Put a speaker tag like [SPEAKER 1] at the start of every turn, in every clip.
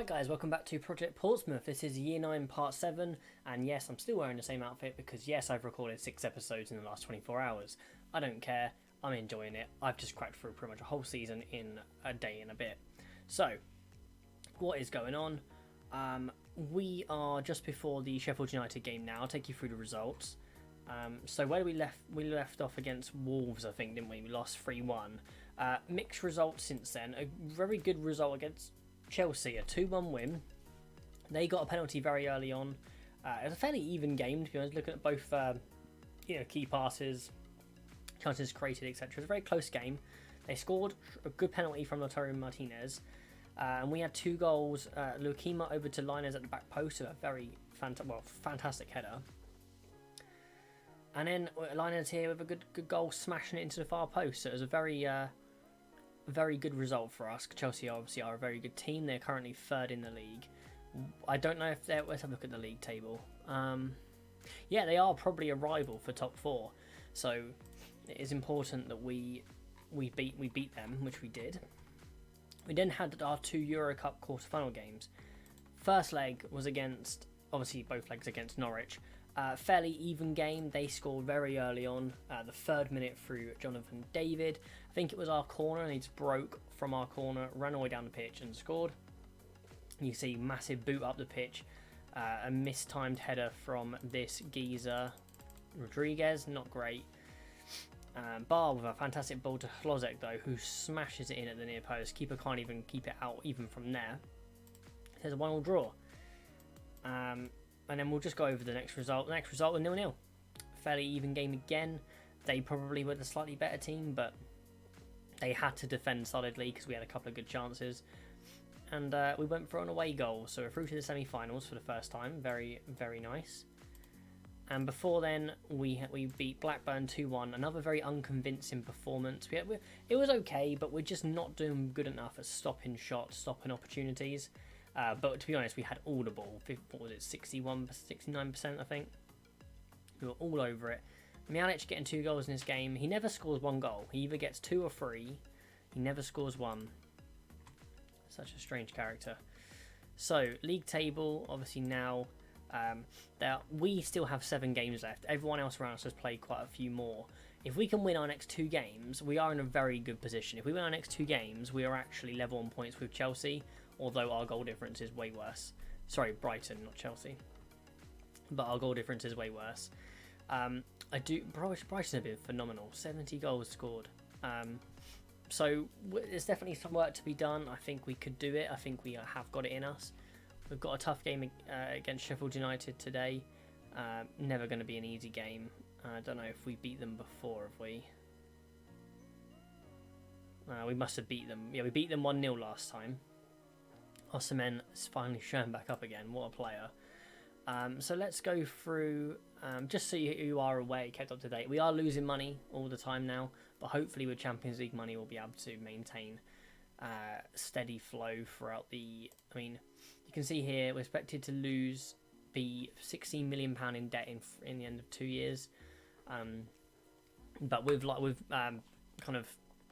[SPEAKER 1] Right guys, welcome back to Project Portsmouth. This is Year 9 Part 7, and yes, I'm still wearing the same outfit because yes, I've recorded 6 episodes in the last 24 hours. I don't care, I'm enjoying it. I've just cracked through pretty much a whole season in a day and a bit. So, what is going on? We are just before the Sheffield United game now. I'll take you through the results. So where we left off against Wolves, I think, didn't we? We lost 3-1. Mixed results since then. A very good result against Chelsea, a 2-1 win. They got a penalty very early on. It was a fairly even game, to be honest, looking at both key passes, chances created, etc. It was a very close game. They scored a good penalty from Lautaro Martinez, and we had 2 goals. Lukima over to Linez at the back post, a very fantastic header. And then Linez here with a good goal, smashing it into the far post. So it was a very good result for us. Chelsea obviously are a very good team. They're currently 3rd in the league. I don't know if they're... Let's have a look at the league table. Yeah, they are probably a rival for top 4. So it is important that we beat them, which we did. We then had our 2 Euro Cup quarter-final games. First leg was against... Obviously, both legs against Norwich. Fairly even game. They scored very early on, the 3rd minute through Jonathan David. I think it was our corner, and he just broke from our corner, ran all the way down the pitch and scored. You see massive boot up the pitch, a mistimed header from this geezer Rodriguez, not great. Bar with a fantastic ball to Hlozek though, who smashes it in at the near post. Keeper can't even keep it out even from there. There's a 1-1 draw. And then we'll just go over the next result. The next result was 0-0. Fairly even game again. They probably were the slightly better team, but they had to defend solidly because we had a couple of good chances. And we went for an away goal, so we're through to the semi-finals for the first time. Very, very nice. And before then, we beat Blackburn 2-1. Another very unconvincing performance. It was okay, but we're just not doing good enough at stopping shots, stopping opportunities. But to be honest, we had all the ball. What was it, 69%, I think? We were all over it. Mjanic getting 2 goals in this game. He never scores 1 goal. He either gets 2 or 3. He never scores 1. Such a strange character. So, league table, obviously now, we still have 7 games left. Everyone else around us has played quite a few more. If we can win our next 2 games, we are in a very good position. If we win our next 2 games, we are actually level on points with Chelsea, although our goal difference is way worse. Sorry, Brighton, not Chelsea. But our goal difference is way worse. Brighton have been phenomenal. 70 goals scored. So there's definitely some work to be done. I think we could do it. I think we have got it in us. We've got a tough game against Sheffield United today. Never going to be an easy game. I don't know if we beat them before, have we? We must have beat them. Yeah, we beat them 1-0 last time. Osimhen is finally shown back up again. What a player. So let's go through, just so you are aware, kept up to date. We are losing money all the time now, but hopefully with Champions League money we'll be able to maintain steady flow throughout the... I mean, you can see here we're expected to be £16 million in debt in the end of 2 years. But with kind of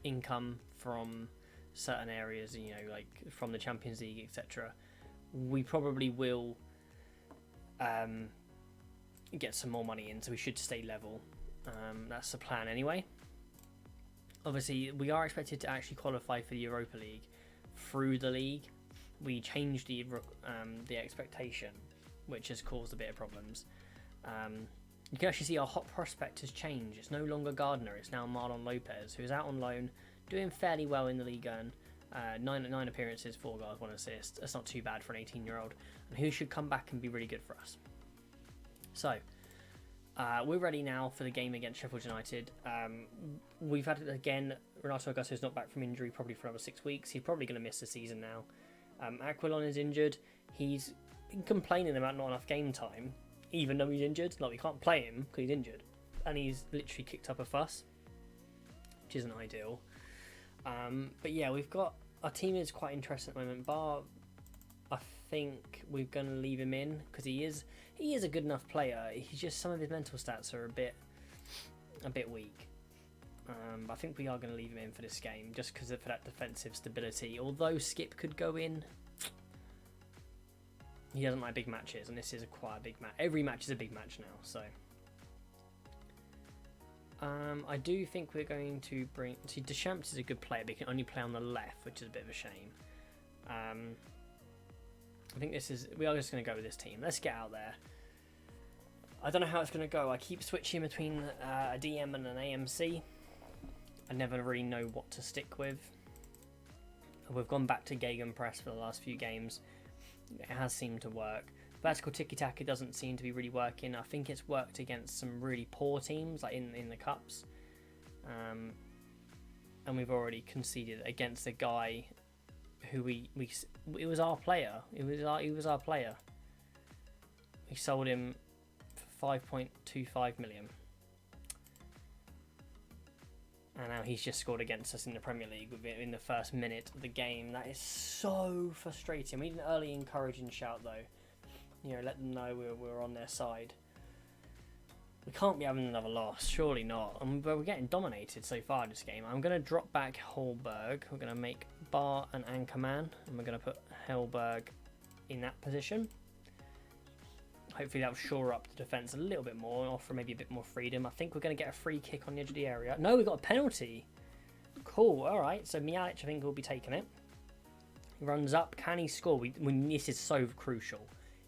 [SPEAKER 1] income from certain areas, like from the Champions League, etc., we probably will get some more money in, so we should stay level. That's the plan anyway. Obviously, we are expected to actually qualify for the Europa League through the league. We changed the expectation, which has caused a bit of problems. You can actually see our hot prospect has changed. It's no longer Gardner, it's now Marlon Lopez, who is out on loan, doing fairly well in the league. 9 appearances, 4 goals, 1 assist. That's not too bad for an 18-year-old, and who should come back and be really good for us. So, we're ready now for the game against Sheffield United. We've had, again, Renato Augusto's not back from injury probably for another 6 weeks. He's probably going to miss the season now. Aquilon is injured. He's been complaining about not enough game time, even though he's injured. Like, we can't play him because he's injured. And he's literally kicked up a fuss, which isn't ideal. But yeah, we've got... Our team is quite interesting at the moment. Bar, I think we're going to leave him in because he is a good enough player. He's just... Some of his mental stats are a bit weak. But I think we are going to leave him in for this game just because of that defensive stability. Although Skip could go in, He doesn't like big matches, and this is quite a big match. Every match is a big match now, so. I do think we're going to bring... See, Deschamps is a good player, but he can only play on the left, which is a bit of a shame. I think this is... We are just going to go with this team. Let's get out there. I don't know how it's going to go. I keep switching between a DM and an AMC. I never really know what to stick with. We've gone back to Gegenpress for the last few games. It has seemed to work. Vertical tiki-taka doesn't seem to be really working. I think it's worked against some really poor teams, like in the cups. And we've already conceded against a guy who it was our player. He was our player. We sold him for 5.25 million. And now he's just scored against us in the Premier League in the first minute of the game. That is so frustrating. We need an early encouraging shout though. You know, let them know we're on their side. We can't be having another loss, surely not. But we're getting dominated so far in this game. I'm going to drop back Holberg. We're going to make Bar an anchor man, and we're going to put Helberg in that position. Hopefully that will shore up the defence a little bit more and offer maybe a bit more freedom. I think we're going to get a free kick on the edge of the area. No, we got a penalty. Cool, alright. So Mialic, I think, will be taking it. He runs up. Can he score? This is so crucial.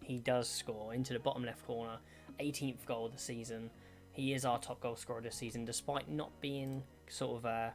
[SPEAKER 1] He does score into the bottom left corner. 18th goal of the season. He is our top goal scorer this season, despite not being sort of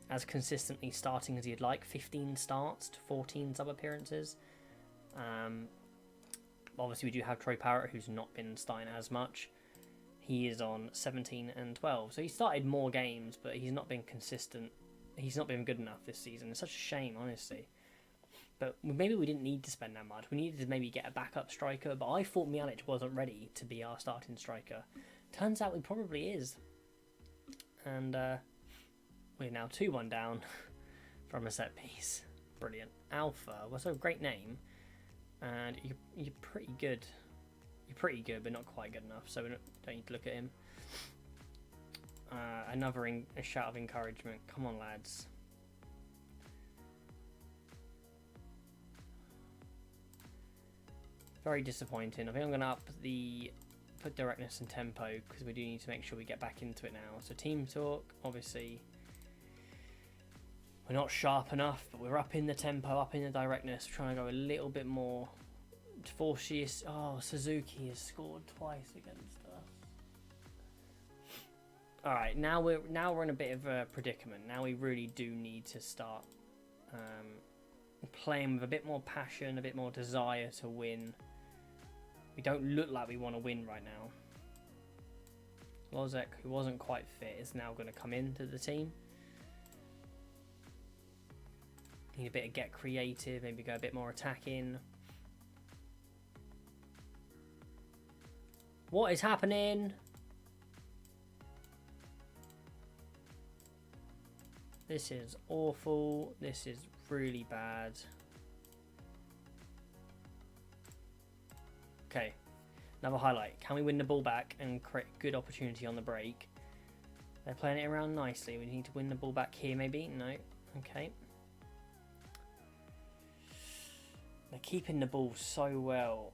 [SPEAKER 1] as consistently starting as he'd like. 15 starts to 14 sub appearances. Obviously, we do have Troy Parrott, who's not been starting as much. He is on 17 and 12. So he started more games, but he's not been consistent. He's not been good enough this season. It's such a shame, honestly. But maybe we didn't need to spend that much. We needed to maybe get a backup striker. But I thought Mialic wasn't ready to be our starting striker. Turns out he probably is. And we're now 2-1 down from a set piece. Brilliant. Alpha was a great name. And you're pretty good. You're pretty good, but not quite good enough. So we don't need to look at him. Another a shout of encouragement. Come on, lads. Very disappointing. I think I'm going to put directness and tempo because we do need to make sure we get back into it now. So team talk, obviously. We're not sharp enough, but we're up in the tempo, up in the directness. We're trying to go a little bit more. Suzuki has scored twice against us. All right, now we're in a bit of a predicament. Now we really do need to start playing with a bit more passion, a bit more desire to win. We don't look like we want to win right now. Lozek, who wasn't quite fit, is now going to come into the team. Need a bit of get creative, maybe go a bit more attacking. What is happening? This is awful. This is really bad. Okay, another highlight. Can we win the ball back and create a good opportunity on the break? They're playing it around nicely. We need to win the ball back here maybe. No. Okay. They're keeping the ball so well.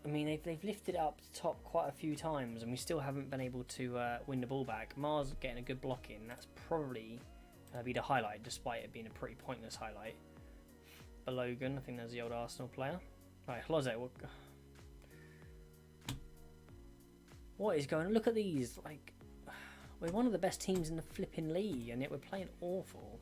[SPEAKER 1] I mean, they've lifted it up to top quite a few times and we still haven't been able to win the ball back. Mars getting a good block in. That's probably going to be the highlight, despite it being a pretty pointless highlight. Balogan, I think there's the old Arsenal player. Right, Hlozek. What is going on? Look at these. Like, we're one of the best teams in the flipping league and yet we're playing awful.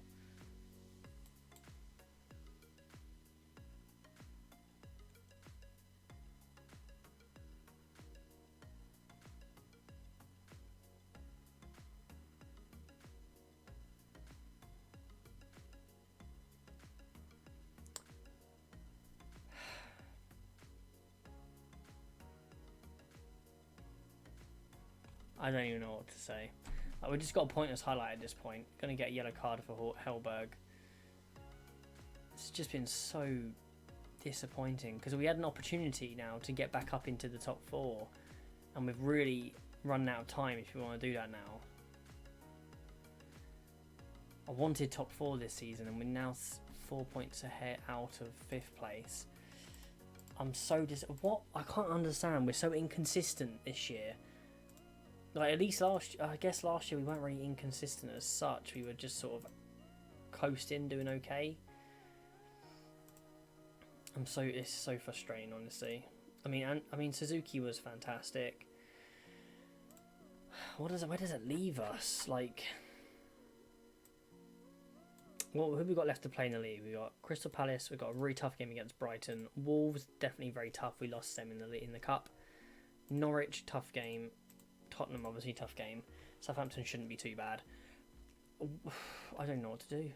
[SPEAKER 1] I don't even know what to say. We just got a pointless highlight at this point. Going to get a yellow card for Helberg. It's just been so disappointing because we had an opportunity now to get back up into the top 4 and we've really run out of time if we want to do that now. I wanted top 4 this season and we're now 4 points ahead out of 5th place. I'm so what? I can't understand. We're so inconsistent this year. Like, at least I guess last year we weren't really inconsistent as such. We were just sort of coasting, doing okay. It's so frustrating, honestly. I mean, Suzuki was fantastic. Where does it leave us? Like, who have we got left to play in the league? We got Crystal Palace. We got a really tough game against Brighton. Wolves, definitely very tough. We lost them in the cup. Norwich, tough game. Tottenham, obviously tough game. Southampton shouldn't be too bad. I don't know what to do.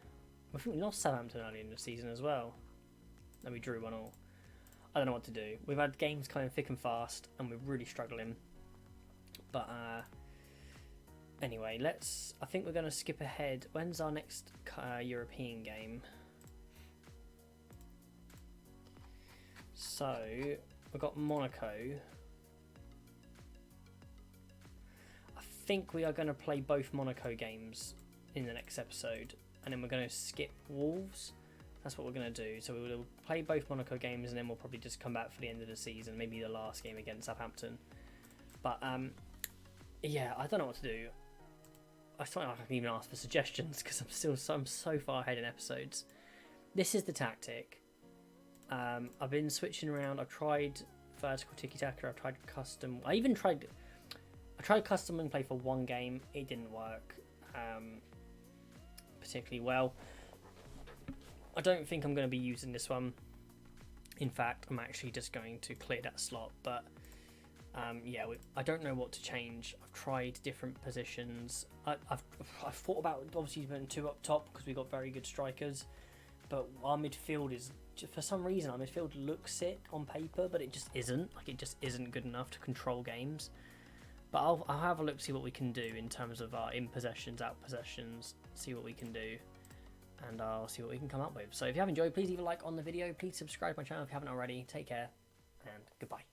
[SPEAKER 1] I think we lost Southampton early in the season as well. And we drew 1-1. I don't know what to do. We've had games coming thick and fast, and we're really struggling. But anyway, I think we're going to skip ahead. When's our next European game? So we've got Monaco. I think we are going to play both Monaco games in the next episode, and then we're going to skip Wolves. That's what we're going to do. So we'll play both Monaco games, and then we'll probably just come back for the end of the season, maybe the last game against Southampton. But yeah, I don't know what to do. I thought I can even ask for suggestions because I'm so far ahead in episodes. This is the tactic. I've been switching around. I've tried vertical tiki-taka. I've tried custom. I tried custom and play for one game. It didn't work particularly well. I don't think I'm going to be using this one. In fact, I'm actually just going to clear that slot. But yeah, I don't know what to change. I've tried different positions. I've thought about obviously putting 2 up top because we've got very good strikers. But our midfield is, for some reason, our midfield looks sick on paper, but it just isn't. Like, it just isn't good enough to control games. But I'll have a look, see what we can do in terms of our in possessions, out possessions, see what we can do. And I'll see what we can come up with. So if you have enjoyed, please leave a like on the video. Please subscribe to my channel if you haven't already. Take care, and goodbye.